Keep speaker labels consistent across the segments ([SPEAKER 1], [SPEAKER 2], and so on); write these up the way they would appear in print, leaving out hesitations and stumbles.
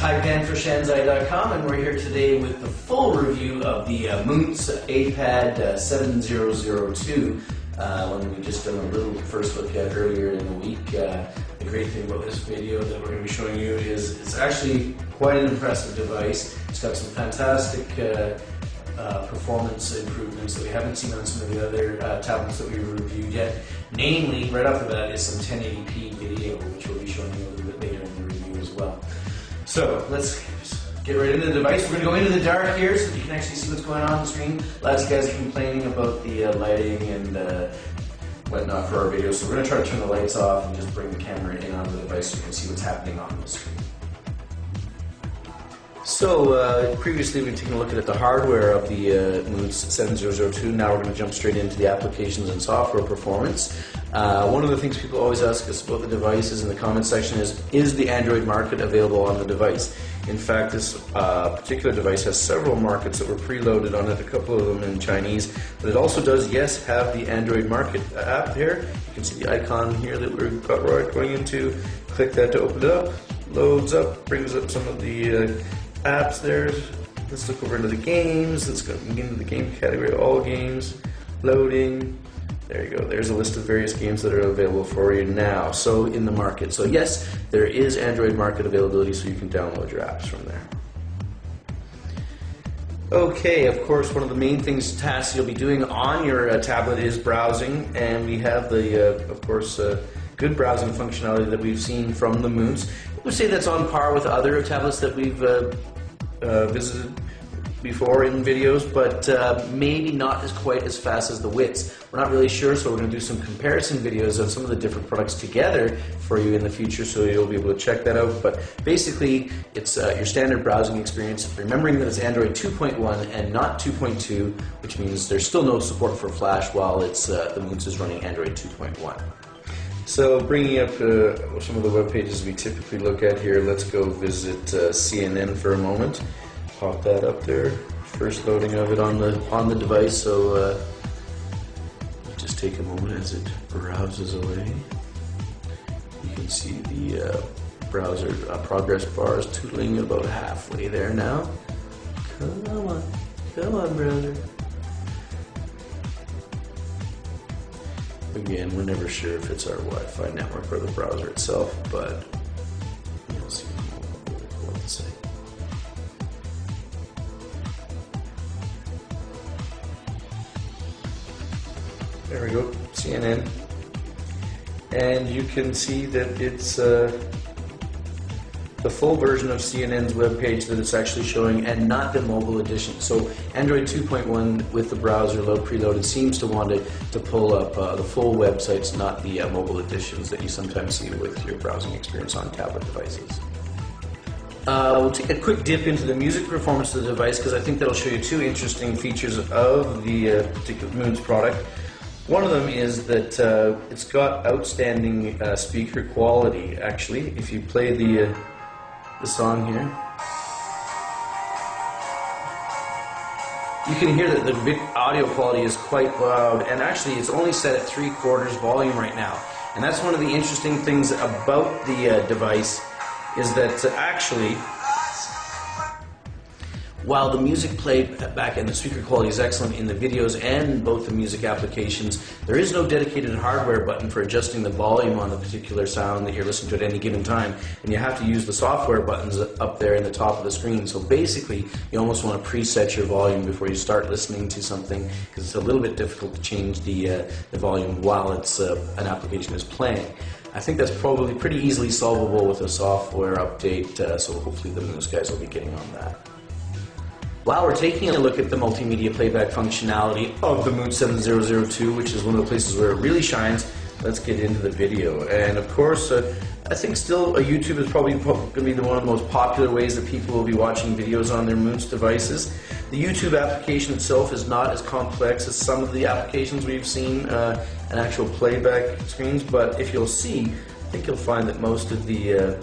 [SPEAKER 1] TaiPanForShanzai.com, and we're here today with the full review of the Moons APAD 7002, one we just done a little first look at earlier in the week. The great thing about this video that we're going to be showing you is it's actually quite an impressive device. It's got some fantastic performance improvements that we haven't seen on some of the other tablets that we've reviewed yet. Namely, right off the bat is some 1080p video, which we'll be showing you a little bit later in the review as well. So let's get right into the device. We're going to go into the dark here so that you can actually see what's going on the screen. Lots of guys are complaining about the lighting and whatnot for our videos, so we're going to try to turn the lights off and just bring the camera in on the device so you can see what's happening on the screen. So previously we've taken a look at the hardware of the Moons 7002. Now we're going to jump straight into the applications and software performance. One of the things people always ask us about the devices in the comment section is the Android market available on the device? In fact, this particular device has several markets that were preloaded on it, a couple of them in Chinese, but it also does, yes, have the Android market app there. You can see the icon here that we're going into. Click that to open it up, loads up, brings up some of the apps there. Let's look over into the games. Let's go into the game category, all games, loading. There you go. There's a list of various games that are available for you now. So in the market. So yes, there is Android market availability, so you can download your apps from there. Okay, of course, one of the main tasks you'll be doing on your tablet is browsing, and we have the, of course, good browsing functionality that we've seen from the Moons. I would say that's on par with other tablets that we've visited before in videos, but maybe not quite as fast as the Wits. We're not really sure, so we're going to do some comparison videos of some of the different products together for you in the future, so you'll be able to check that out. But basically, it's your standard browsing experience, remembering that it's Android 2.1 and not 2.2, which means there's still no support for Flash while it's the Moons is running Android 2.1. So bringing up some of the web pages we typically look at here, let's go visit CNN for a moment. Pop that up there. First loading of it on the device, so just take a moment as it browses away. You can see the browser progress bar is tootling about halfway there now. Come on, browser. Again, we're never sure if it's our Wi-Fi network or the browser itself, but you'll see what to say. There we go, CNN. And you can see that it's the full version of CNN's webpage that it's actually showing, and not the mobile edition. So Android 2.1 with the browser preloaded seems to want to pull up the full websites, not the mobile editions that you sometimes see with your browsing experience on tablet devices. We'll take a quick dip into the music performance of the device, because I think that'll show you two interesting features of the particular Moons product. One of them is that it's got outstanding speaker quality, actually. If you play the song here, you can hear that the audio quality is quite loud, and actually it's only set at 3/4 volume right now. And that's one of the interesting things about the device, is that actually, while the music playback and the speaker quality is excellent in the videos and both the music applications, there is no dedicated hardware button for adjusting the volume on the particular sound that you're listening to at any given time, and you have to use the software buttons up there in the top of the screen. So basically, you almost want to preset your volume before you start listening to something, because it's a little bit difficult to change the volume while an application is playing. I think that's probably pretty easily solvable with a software update, so hopefully the Moons guys will be getting on that. While we're taking a look at the multimedia playback functionality of the Moons 7002, which is one of the places where it really shines, let's get into the video. And of course, I think still YouTube is probably going to be one of the most popular ways that people will be watching videos on their Moons devices. The YouTube application itself is not as complex as some of the applications we've seen, an actual playback screens, but if you'll see, I think you'll find that most of the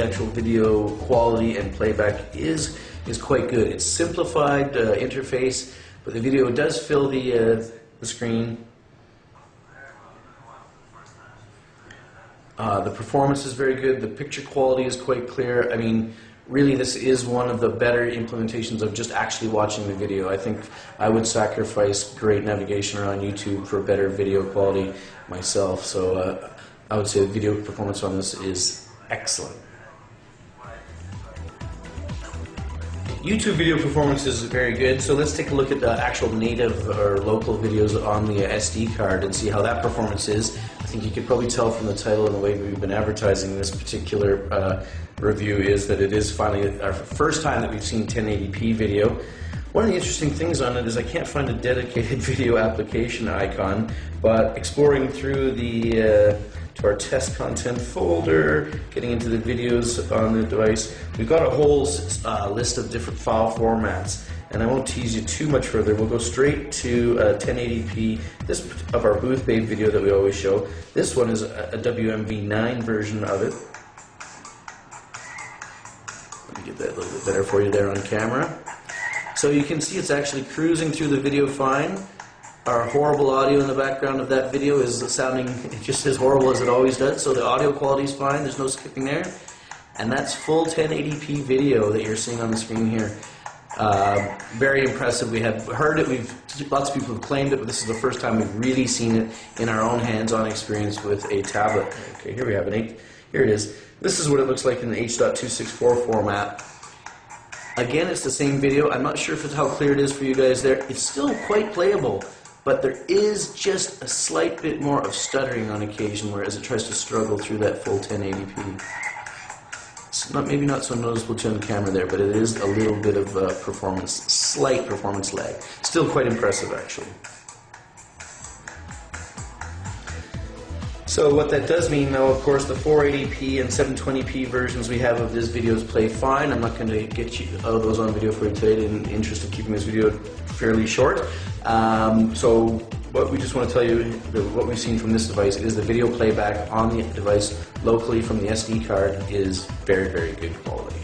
[SPEAKER 1] actual video quality and playback is quite good. It's simplified interface, but the video does fill the screen. The performance is very good. The picture quality is quite clear. I mean, really, this is one of the better implementations of just actually watching the video. I think I would sacrifice great navigation around YouTube for better video quality myself. So I would say the video performance on this is excellent. YouTube video performance is very good, so let's take a look at the actual native or local videos on the SD card and see how that performance is. I think you could probably tell from the title and the way we've been advertising this particular review is that it is finally our first time that we've seen 1080p video. One of the interesting things on it is I can't find a dedicated video application icon, but exploring through the to our test content folder, getting into the videos on the device, we've got a whole list of different file formats, and I won't tease you too much further. We'll go straight to 1080p. This of our Booth Babe video that we always show. This one is a WMV9 version of it. Let me get that a little bit better for you there on camera. So you can see it's actually cruising through the video fine. Our horrible audio in the background of that video is sounding just as horrible as it always does, so the audio quality is fine, there's no skipping there. And that's full 1080p video that you're seeing on the screen here. Very impressive. We have heard it, lots of people have claimed it, but this is the first time we've really seen it in our own hands-on experience with a tablet. Okay, here we have here it is. This is what it looks like in the H.264 format. Again, it's the same video. I'm not sure if it's how clear it is for you guys there. It's still quite playable, but there is just a slight bit more of stuttering on occasion, whereas it tries to struggle through that full 1080p. It's maybe not so noticeable to on camera there, but it is a little bit of slight performance lag. Still quite impressive, actually. So what that does mean, though, of course, the 480p and 720p versions we have of this videos play fine. I'm not going to get you all those on video for you today in the interest of keeping this video fairly short. So what we just want to tell you, what we've seen from this device is the video playback on the device locally from the SD card is very, very good quality.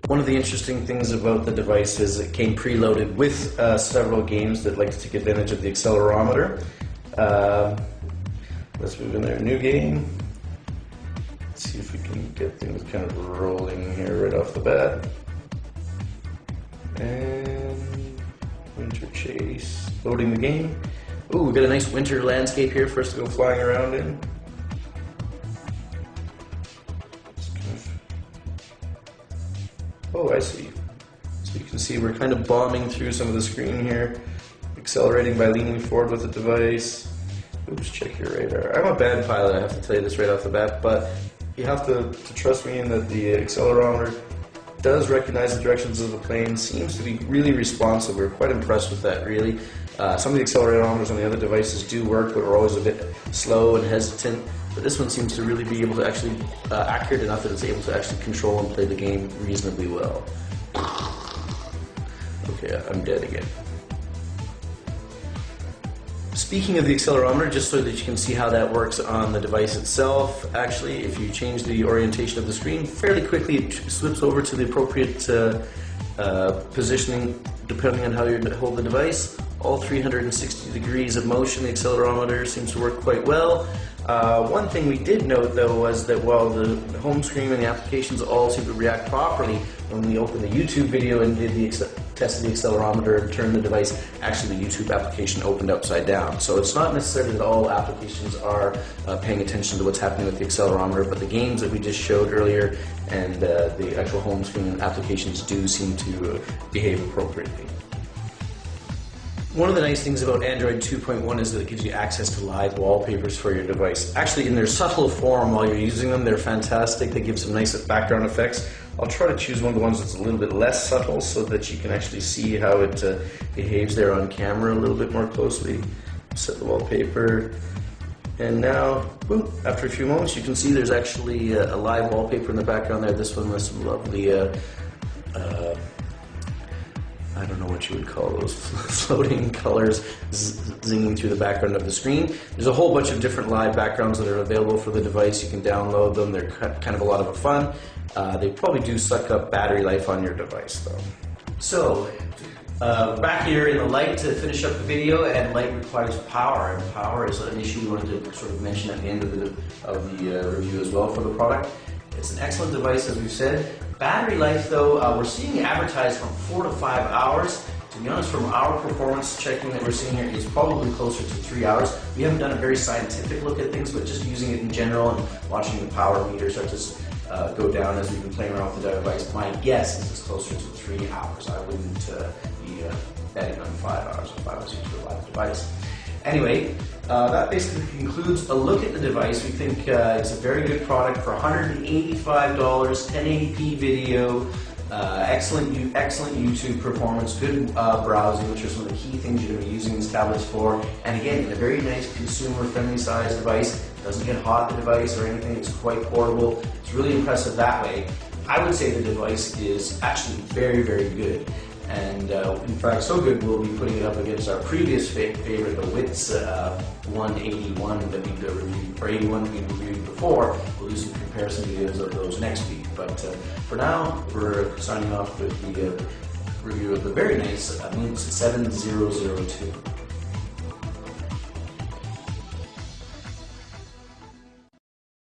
[SPEAKER 1] One of the interesting things about the device is it came preloaded with several games that like to take advantage of the accelerometer. Let's move in there, new game. Let's see if we can get things kind of rolling here right off the bat. And winter chase, loading the game. Ooh, we've got a nice winter landscape here for us to go flying around in. Oh, I see. So you can see we're kind of bombing through some of the screen here, accelerating by leaning forward with the device. Oops, check your radar. I'm a bad pilot, I have to tell you this right off the bat, but you have to trust me in that the accelerometer does recognize the directions of the plane, seems to be really responsive. We're quite impressed with that, really. Some of the accelerometers on the other devices do work, but we're always a bit slow and hesitant. But this one seems to really be able to actually, accurate enough that it's able to actually control and play the game reasonably well. Okay, I'm dead again. Speaking of the accelerometer, just so that you can see how that works on the device itself, actually, if you change the orientation of the screen, fairly quickly it slips over to the appropriate positioning depending on how you hold the device. All 360 degrees of motion, the accelerometer seems to work quite well. One thing we did note, though, was that while the home screen and the applications all seem to react properly, when we opened the YouTube video and did the tested the accelerometer and turned the device, actually the YouTube application opened upside down. So it's not necessarily that all applications are paying attention to what's happening with the accelerometer, but the games that we just showed earlier and the actual home screen applications do seem to behave appropriately. One of the nice things about Android 2.1 is that it gives you access to live wallpapers for your device. Actually, in their subtle form while you're using them, they're fantastic. They give some nice background effects. I'll try to choose one of the ones that's a little bit less subtle so that you can actually see how it behaves there on camera a little bit more closely. Set the wallpaper. And now, boom, after a few moments, you can see there's actually a live wallpaper in the background there. This one with some lovely I don't know what you would call those, floating colors zinging through the background of the screen. There's a whole bunch of different live backgrounds that are available for the device. You can download them. They're kind of a lot of fun. They probably do suck up battery life on your device, though. So, Back here in the light to finish up the video, and light requires power, and power is an issue we wanted to sort of mention at the end of the review as well for the product. It's an excellent device, as we've said. Battery life, though, we're seeing advertised from 4 to 5 hours. To be honest, from our performance checking that we're seeing here, it's probably closer to 3 hours. We haven't done a very scientific look at things, but just using it in general and watching the power meter start to go down as we've been playing around with the device, my guess is it's closer to 3 hours. I wouldn't be betting on 5 hours if I was using a live device. Anyway, that basically concludes a look at the device. We think it's a very good product for $185, 1080p video, excellent YouTube performance, good browsing, which are some of the key things you're going to be using these tablets for. And again, a very nice consumer-friendly size device. It doesn't get hot, the device, or anything. It's quite portable. It's really impressive that way. I would say the device is actually very, very good. And in fact, so good we'll be putting it up against our previous favorite, the WITS 181 that we reviewed, or 81 that we reviewed before. We'll do some comparison videos of those next week. But for now, we're signing off with the review of the very nice Mix 7002.